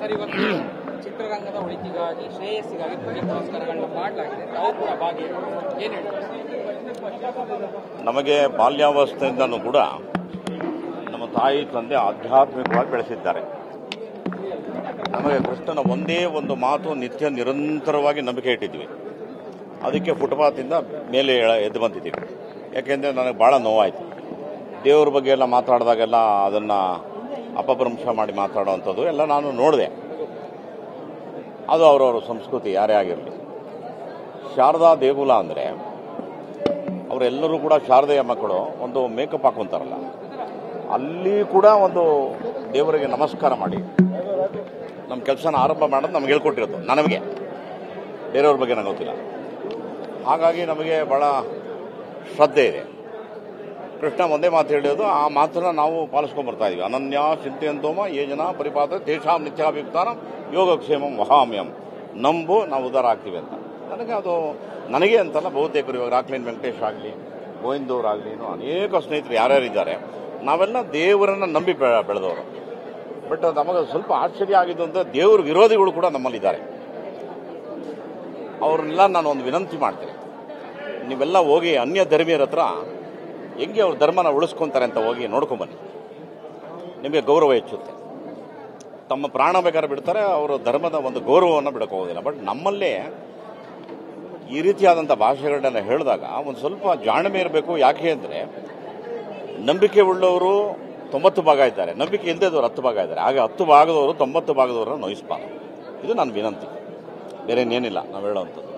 Sir, ಇವತ್ತು ಚಿತ್ರರಂಗದ ಉಳಿತಿಗಾಗಿ ಶ್ರೇಯಸ್ಸಿಗಾಗಿ ಪುರಸ್ಕಾರಗಳನ್ನು ಮಾಡಲಾಗಿದೆ. ತಾವು ಕೂಡ ಭಾಗಿ ಏನು ಹೇಳ್ತಾರೆ? ನಮಗೆ ಬಾಲ್ಯಾವಸ್ಥೆಯಿಂದನೂ ಕೂಡ ನಮ್ಮ ತಾಯಿ ತಂದೆ ಆಧ್ಯಾತ್ಮಿಕವಾಗಿ ಬೆಳೆಸಿದ್ದಾರೆ. ನಮಗೆ ಕೃಷ್ಣನ ಒಂದೇ ಒಂದು ಮಾತು ನಿತ್ಯ ನಿರಂತರವಾಗಿ ನಂಬಿಕೆ ಇಟ್ಟಿದ್ವಿ. ಅದಕ್ಕೆ ಫುಟ್ಪಾತಿಂದ ಮೇಲೆ ಎದ್ದು ಬಂದಿದ್ದೀವಿ. ಯಾಕೆಂದರೆ ನನಗೆ ಭಾಳ ನೋವಾಯಿತು. ದೇವ್ರ ಬಗ್ಗೆ ಎಲ್ಲ ಮಾತಾಡಿದಾಗೆಲ್ಲ ಅದನ್ನು ಅಪಭ್ರಂಶ ಮಾಡಿ ಮಾತಾಡೋವಂಥದ್ದು ಎಲ್ಲ ನಾನು ನೋಡಿದೆ. ಅದು ಅವರವರ ಸಂಸ್ಕೃತಿ, ಯಾರೇ ಆಗಿರಲಿ. ಶಾರದಾ ದೇಗುಲ ಅಂದರೆ ಅವರೆಲ್ಲರೂ ಕೂಡ ಶಾರದೆಯ ಮಕ್ಕಳು ಒಂದು ಮೇಕಪ್ ಹಾಕೊಂತಾರಲ್ಲ, ಅಲ್ಲಿ ಕೂಡ ಒಂದು ದೇವರಿಗೆ ನಮಸ್ಕಾರ ಮಾಡಿ ನಮ್ಮ ಕೆಲಸನ ಆರಂಭ ಮಾಡೋದು ನಮ್ಗೆ ಹೇಳ್ಕೊಟ್ಟಿರೋದು. ನಮಗೆ ಬೇರೆಯವ್ರ ಬಗ್ಗೆ ನನಗೆ ಗೊತ್ತಿಲ್ಲ. ಹಾಗಾಗಿ ನಮಗೆ ಭಾಳ ಶ್ರದ್ಧೆ ಇದೆ. ಕೃಷ್ಣ ಒಂದೇ ಮಾತು ಹೇಳಿರೋದು, ಆ ಮಾತನ್ನು ನಾವು ಪಾಲಿಸ್ಕೊಂಡ್ಬರ್ತಾ ಇದ್ದೀವಿ. ಅನನ್ಯ ಚಿಂತೆಯಂತೋಮ ಯೇ ಜನ ಪರಿಪಾತ ತೇಷಾಂ ನಿತ್ಯಾಭಿಯುಕ್ತಾನ ಯೋಗಕ್ಷೇಮಂ ವಹಾಮ್ಯಂ. ನಂಬು, ನಾವು ಉದ್ಧಾರ ಆಗ್ತೀವಿ ಅಂತ. ನನಗೆ ಅಂತಲ್ಲ, ಬಹುತೇಕರು ಇವಾಗ ರಾಕ್ಲೈನ್ ವೆಂಕಟೇಶ್ ಆಗಲಿ, ಗೋವಿಂದವ್ರಾಗಲಿ, ಅನೇಕ ಸ್ನೇಹಿತರು ಯಾರ್ಯಾರಿದ್ದಾರೆ, ನಾವೆಲ್ಲ ದೇವರನ್ನು ನಂಬಿ ಬೆಳೆದವರು. ಬಟ್ ನಮಗೆ ಸ್ವಲ್ಪ ಆಶ್ಚರ್ಯ ಆಗಿದ್ದು ಅಂದರೆ ದೇವ್ರ ವಿರೋಧಿಗಳು ಕೂಡ ನಮ್ಮಲ್ಲಿದ್ದಾರೆ. ಅವ್ರನ್ನೆಲ್ಲ ನಾನು ಒಂದು ವಿನಂತಿ ಮಾಡ್ತೇನೆ, ನೀವೆಲ್ಲ ಹೋಗಿ ಅನ್ಯ ಧರ್ಮೀಯರ ಹತ್ರ ಹೆಂಗೆ ಅವ್ರ ಧರ್ಮನ ಉಳಿಸ್ಕೊಂತಾರೆ ಅಂತ ಹೋಗಿ ನೋಡ್ಕೊಂಬನ್ನಿ. ನಿಮಗೆ ಗೌರವ ಹೆಚ್ಚುತ್ತೆ. ತಮ್ಮ ಪ್ರಾಣ ಬೇಕಾದ್ರೆ ಬಿಡ್ತಾರೆ, ಅವರ ಧರ್ಮದ ಒಂದು ಗೌರವವನ್ನು ಬಿಡೋಕ್ಕೋಗೋದಿಲ್ಲ. ಬಟ್ ನಮ್ಮಲ್ಲೇ ಈ ರೀತಿಯಾದಂಥ ಭಾಷೆಗಳನ್ನೆಲ್ಲ ಹೇಳಿದಾಗ ಒಂದು ಸ್ವಲ್ಪ ಜಾಣ್ಮೆ ಇರಬೇಕು. ಯಾಕೆ ಅಂದರೆ ನಂಬಿಕೆ ಉಳ್ಳವರು 90 ಭಾಗ ಇದ್ದಾರೆ, ನಂಬಿಕೆ ಇಲ್ಲದವರು 10 ಭಾಗ ಇದ್ದಾರೆ. ಹಾಗೆ 10 ಭಾಗದವರು 90 ಭಾಗದವರನ್ನು ನೋಯಿಸಬಾರದು. ಇದು ನನ್ನ ವಿನಂತಿ, ಬೇರೆ ಏನಿಲ್ಲ ನಾವು ಹೇಳೋವಂಥದ್ದು.